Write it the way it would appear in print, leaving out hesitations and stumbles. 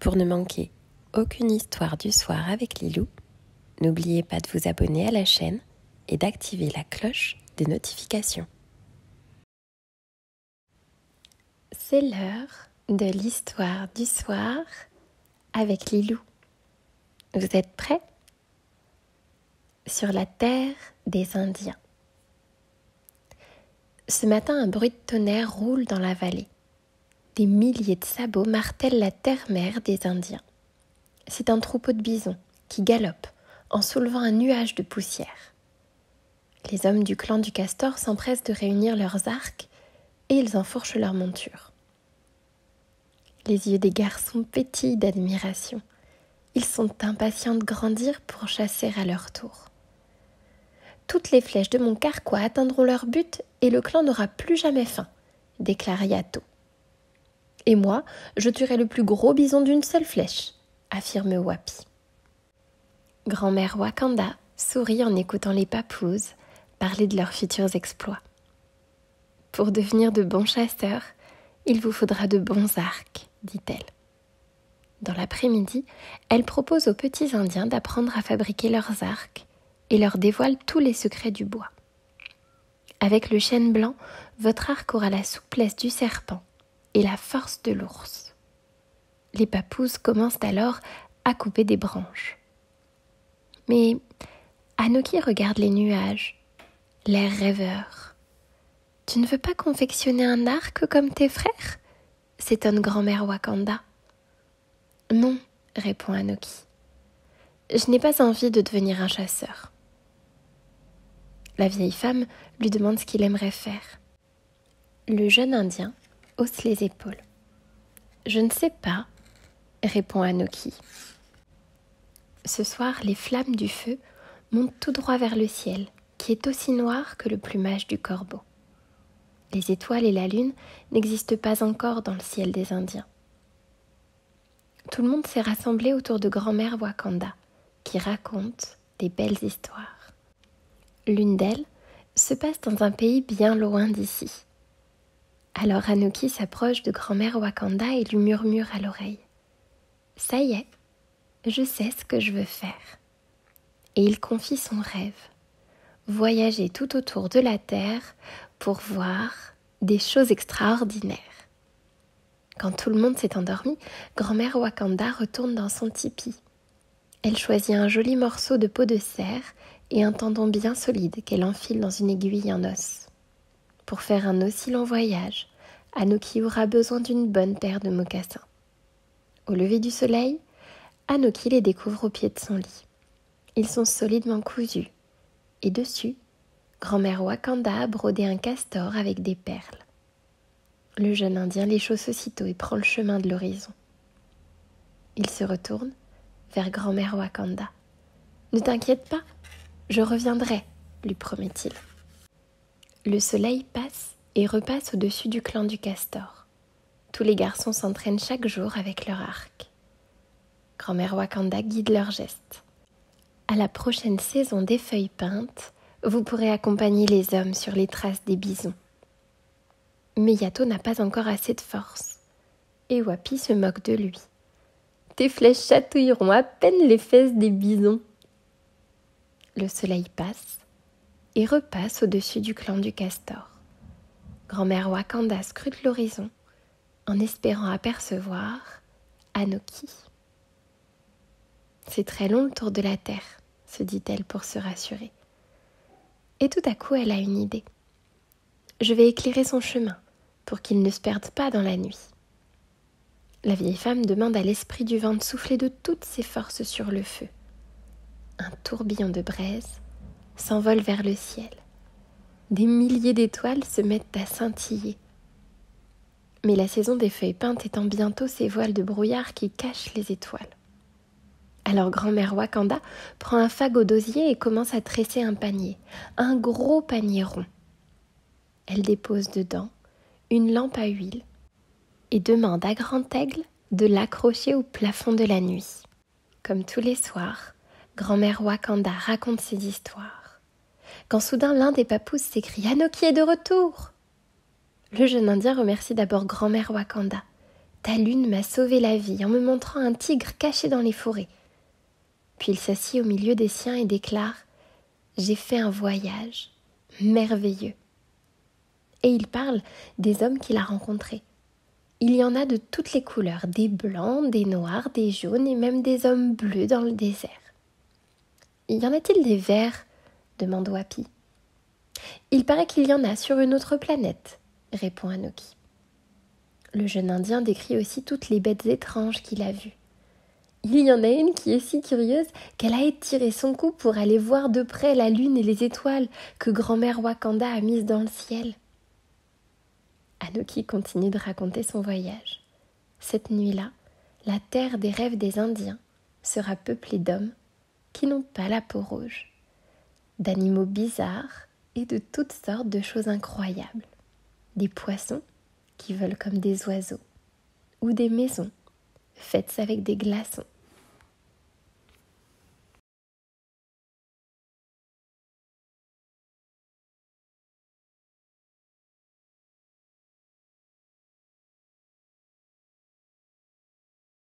Pour ne manquer aucune histoire du soir avec Lilou, n'oubliez pas de vous abonner à la chaîne et d'activer la cloche de notification. C'est l'heure de l'histoire du soir avec Lilou. Vous êtes prêts? Sur la terre des Indiens. Ce matin, un bruit de tonnerre roule dans la vallée. Des milliers de sabots martèlent la terre-mère des Indiens. C'est un troupeau de bisons qui galope en soulevant un nuage de poussière. Les hommes du clan du Castor s'empressent de réunir leurs arcs et ils enfourchent leurs montures. Les yeux des garçons pétillent d'admiration. Ils sont impatients de grandir pour chasser à leur tour. Toutes les flèches de mon carquois atteindront leur but et le clan n'aura plus jamais faim, déclare Yato. Et moi, je tuerai le plus gros bison d'une seule flèche, affirme Wapi. Grand-mère Wakanda sourit en écoutant les papous parler de leurs futurs exploits. Pour devenir de bons chasseurs, il vous faudra de bons arcs, dit-elle. Dans l'après-midi, elle propose aux petits Indiens d'apprendre à fabriquer leurs arcs et leur dévoile tous les secrets du bois. Avec le chêne blanc, votre arc aura la souplesse du serpent et la force de l'ours. Les papous commencent alors à couper des branches. Mais Anoki regarde les nuages, l'air rêveur. « Tu ne veux pas confectionner un arc comme tes frères ?» s'étonne grand-mère Wakanda. « Non, » répond Anoki. « Je n'ai pas envie de devenir un chasseur. » La vieille femme lui demande ce qu'il aimerait faire. Le jeune Indien hausse les épaules. « Je ne sais pas, » répond Anoki. Ce soir, les flammes du feu montent tout droit vers le ciel, qui est aussi noir que le plumage du corbeau. Les étoiles et la lune n'existent pas encore dans le ciel des Indiens. Tout le monde s'est rassemblé autour de grand-mère Wakanda, qui raconte des belles histoires. L'une d'elles se passe dans un pays bien loin d'ici. Alors Anoki s'approche de grand-mère Wakanda et lui murmure à l'oreille. « Ça y est, je sais ce que je veux faire. » Et il confie son rêve, voyager tout autour de la terre pour voir des choses extraordinaires. Quand tout le monde s'est endormi, grand-mère Wakanda retourne dans son tipi. Elle choisit un joli morceau de peau de cerf et un tendon bien solide qu'elle enfile dans une aiguille en os. Pour faire un aussi long voyage, Anoki aura besoin d'une bonne paire de mocassins. Au lever du soleil, Anoki les découvre au pied de son lit. Ils sont solidement cousus, et dessus, grand-mère Wakanda a brodé un castor avec des perles. Le jeune Indien les chausse aussitôt et prend le chemin de l'horizon. Il se retourne vers grand-mère Wakanda. « Ne t'inquiète pas, je reviendrai, » lui promet-il. Le soleil passe et repasse au-dessus du clan du Castor. Tous les garçons s'entraînent chaque jour avec leur arc. Grand-mère Wakanda guide leurs gestes. À la prochaine saison des feuilles peintes, vous pourrez accompagner les hommes sur les traces des bisons. Mais Yato n'a pas encore assez de force. Et Wapi se moque de lui. « Tes flèches chatouilleront à peine les fesses des bisons. » Le soleil passe et repasse au-dessus du clan du Castor. Grand-mère Wakanda scrute l'horizon en espérant apercevoir Anoki. « C'est très long le tour de la terre, » se dit-elle pour se rassurer. Et tout à coup, elle a une idée. « Je vais éclairer son chemin pour qu'il ne se perde pas dans la nuit. » La vieille femme demande à l'esprit du vent de souffler de toutes ses forces sur le feu. Un tourbillon de braise s'envole vers le ciel. Des milliers d'étoiles se mettent à scintiller. Mais la saison des feuilles peintes étend bientôt ces voiles de brouillard qui cachent les étoiles. Alors grand-mère Wakanda prend un fagot d'osier et commence à tresser un panier, un gros panier rond. Elle dépose dedans une lampe à huile et demande à Grand Aigle de l'accrocher au plafond de la nuit. Comme tous les soirs, grand-mère Wakanda raconte ses histoires. Quand soudain l'un des papous s'écrie « Anoki est de retour !» Le jeune Indien remercie d'abord grand-mère Wakanda, ta lune m'a sauvé la vie en me montrant un tigre caché dans les forêts. » Puis il s'assied au milieu des siens et déclare « J'ai fait un voyage merveilleux. » Et il parle des hommes qu'il a rencontrés. Il y en a de toutes les couleurs, des blancs, des noirs, des jaunes et même des hommes bleus dans le désert. « Y en a-t-il des verts ?» demande Wapi. « Il paraît qu'il y en a sur une autre planète, » répond Anoki. Le jeune Indien décrit aussi toutes les bêtes étranges qu'il a vues. Il y en a une qui est si curieuse qu'elle a étiré son cou pour aller voir de près la lune et les étoiles que grand-mère Wakanda a mises dans le ciel. Anoki continue de raconter son voyage. Cette nuit-là, la terre des rêves des Indiens sera peuplée d'hommes qui n'ont pas la peau rouge, d'animaux bizarres et de toutes sortes de choses incroyables. Des poissons qui volent comme des oiseaux, ou des maisons faites avec des glaçons.